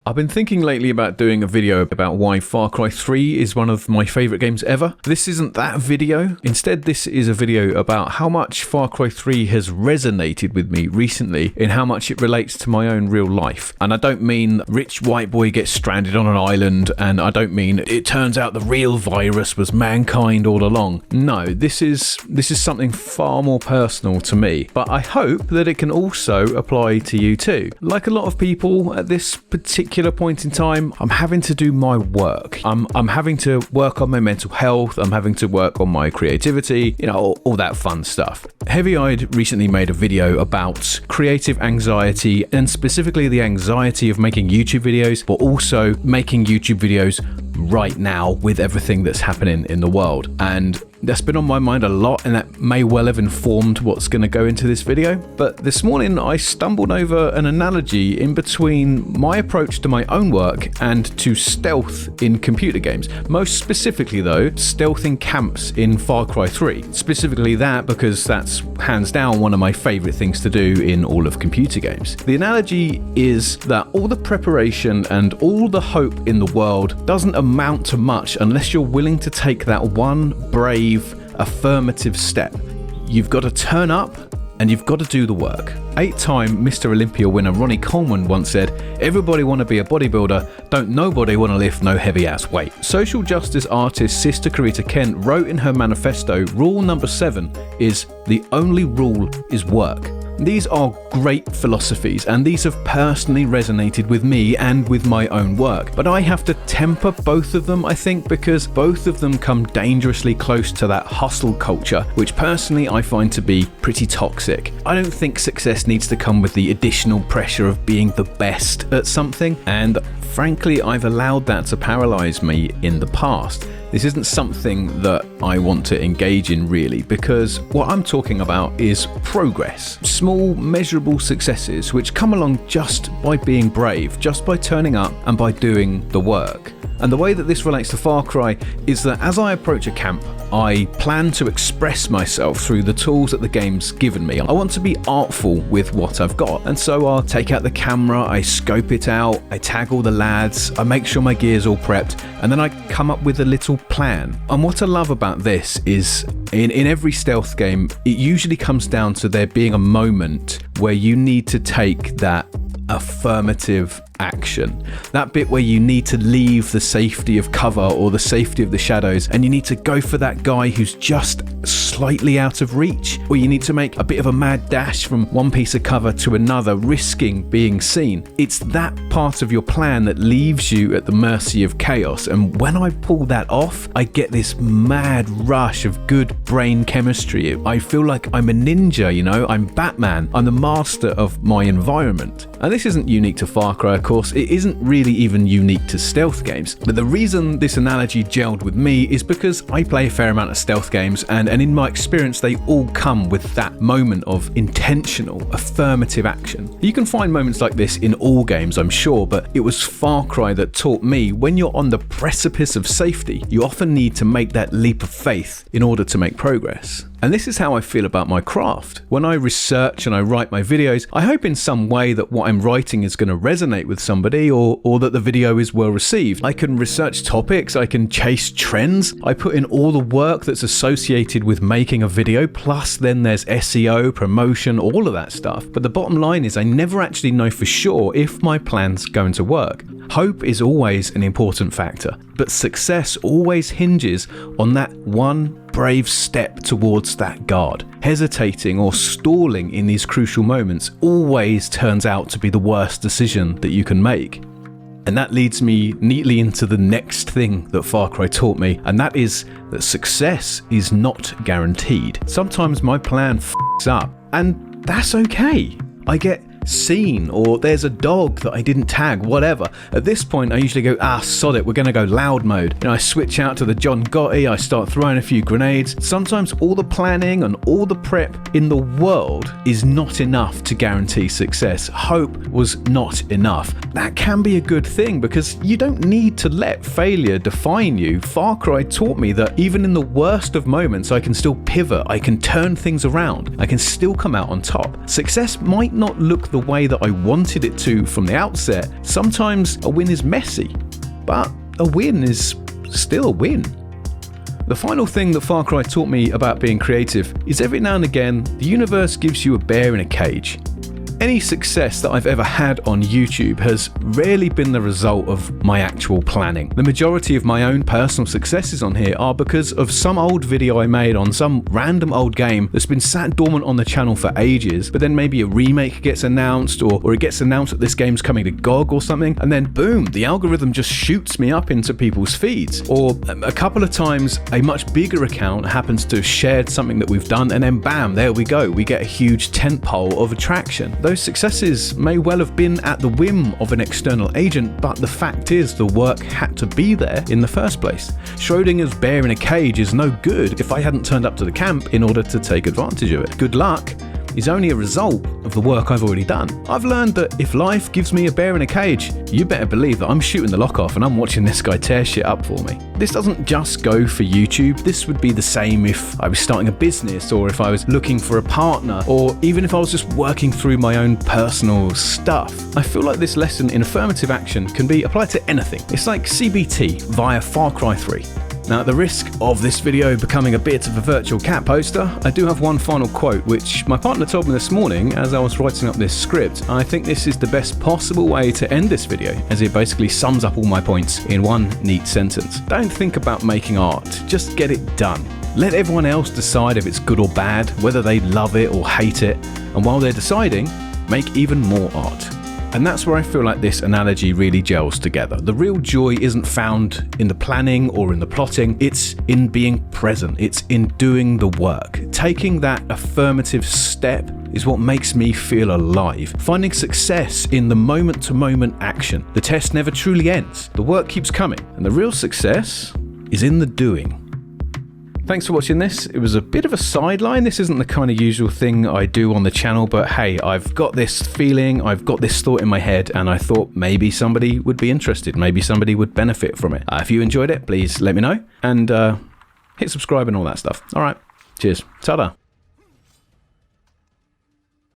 I've been thinking lately about doing a video about why Far Cry 3 is one of my favourite games ever. This isn't that video. Instead, this is a video about how much Far Cry 3 has resonated with me recently in how much it relates to my own real life. And I don't mean rich white boy gets stranded on an island, and I don't mean it turns out the real virus was mankind all along. No, this is something far more personal to me, but I hope that it can also apply to you too. Like a lot of people at this particular point in time, I'm having to do my work. I'm having to work on my mental health. I'm having to work on my creativity, all that fun stuff. Heavy Eyed recently made a video about creative anxiety, and specifically the anxiety of making YouTube videos, but also making YouTube videos right now with everything that's happening in the world. And that's been on my mind a lot, and that may well have informed what's going to go into this video. But this morning I stumbled over an analogy in between my approach to my own work and to stealth in computer games. Most specifically though, stealth in camps in Far Cry 3. Specifically that because that's hands down one of my favourite things to do in all of computer games. The analogy is that all the preparation and all the hope in the world doesn't amount to much unless you're willing to take that one brave affirmative step. You've got to turn up and you've got to do the work. 8-time Mr. Olympia winner Ronnie Coleman once said, "Everybody want to be a bodybuilder, don't nobody want to lift no heavy ass weight." Social justice artist Sister Karita Kent wrote in her manifesto, rule number 7 is the only rule is work. These are great philosophies, and these have personally resonated with me and with my own work. But I have to temper both of them, I think, because both of them come dangerously close to that hustle culture, which personally I find to be pretty toxic. I don't think success needs to come with the additional pressure of being the best at something, and frankly, I've allowed that to paralyze me in the past. This isn't something that I want to engage in really, because what I'm talking about is progress. Small, measurable successes which come along just by being brave, just by turning up and by doing the work. And the way that this relates to Far Cry is that as I approach a camp, I plan to express myself through the tools that the game's given me. I want to be artful with what I've got, and so I'll take out the camera, I scope it out, I tag all the lads, I make sure my gear's all prepped, and then I come up with a little plan. And what I love about this is in every stealth game, it usually comes down to there being a moment where you need to take that affirmative action. That bit where you need to leave the safety of cover or the safety of the shadows, and you need to go for that guy who's just slightly out of reach, or you need to make a bit of a mad dash from one piece of cover to another, risking being seen. It's that part of your plan that leaves you at the mercy of chaos, and when I pull that off, I get this mad rush of good brain chemistry. I feel like I'm a ninja, I'm Batman, I'm the master of my environment. And this isn't unique to Far Cry, of course, it isn't really even unique to stealth games. But the reason this analogy gelled with me is because I play a fair amount of stealth games, and in my experience, they all come with that moment of intentional, affirmative action. You can find moments like this in all games, I'm sure, but it was Far Cry that taught me when you're on the precipice of safety, you often need to make that leap of faith in order to make progress. And this is how I feel about my craft. When I research and I write my videos, I hope in some way that what I'm writing is going to resonate with somebody, or that the video is well received. I can research topics, I can chase trends, I put in all the work that's associated with making a video, plus then there's SEO, promotion, all of that stuff. But the bottom line is I never actually know for sure if my plan's going to work. Hope is always an important factor, but success always hinges on that one brave step towards that guard. Hesitating or stalling in these crucial moments always turns out to be the worst decision that you can make. And that leads me neatly into the next thing that Far Cry taught me, and that is that success is not guaranteed. Sometimes my plan f***s up, and that's okay. I get seen, or there's a dog that I didn't tag, whatever. At this point, I usually go, sod it, we're going to go loud mode. I switch out to the John Gotti, I start throwing a few grenades. Sometimes all the planning and all the prep in the world is not enough to guarantee success. Hope was not enough. That can be a good thing because you don't need to let failure define you. Far Cry taught me that even in the worst of moments, I can still pivot, I can turn things around, I can still come out on top. Success might not look the the way that I wanted it to from the outset, sometimes a win is messy, but a win is still a win. The final thing that Far Cry taught me about being creative is every now and again, the universe gives you a bear in a cage. Any success that I've ever had on YouTube has rarely been the result of my actual planning. The majority of my own personal successes on here are because of some old video I made on some random old game that's been sat dormant on the channel for ages, but then maybe a remake gets announced or it gets announced that this game's coming to GOG or something, and then boom, the algorithm just shoots me up into people's feeds. Or a couple of times a much bigger account happens to have shared something that we've done, and then bam, there we go, we get a huge tentpole of attraction. Those successes may well have been at the whim of an external agent, but the fact is the work had to be there in the first place. Schrodinger's bear in a cage is no good if I hadn't turned up to the camp in order to take advantage of it. Good luck is only a result of the work I've already done. I've learned that if life gives me a bear in a cage, you better believe that I'm shooting the lock off and I'm watching this guy tear shit up for me. This doesn't just go for YouTube. This would be the same if I was starting a business, or if I was looking for a partner, or even if I was just working through my own personal stuff. I feel like this lesson in affirmative action can be applied to anything. It's like CBT via Far Cry 3. Now, at the risk of this video becoming a bit of a virtual cat poster, I do have one final quote, which my partner told me this morning as I was writing up this script. I think this is the best possible way to end this video, as it basically sums up all my points in one neat sentence. Don't think about making art, just get it done. Let everyone else decide if it's good or bad, whether they love it or hate it, and while they're deciding, make even more art. And that's where I feel like this analogy really gels together. The real joy isn't found in the planning or in the plotting, it's in being present, it's in doing the work. Taking that affirmative step is what makes me feel alive. Finding success in the moment-to-moment action. The test never truly ends, the work keeps coming, and the real success is in the doing. Thanks for watching this. It was a bit of a sideline. This isn't the kind of usual thing I do on the channel, but hey, I've got this feeling, I've got this thought in my head, and I thought maybe somebody would be interested, maybe somebody would benefit from it. If you enjoyed it, please let me know, and hit subscribe and all that stuff. All right, cheers. Ta-da.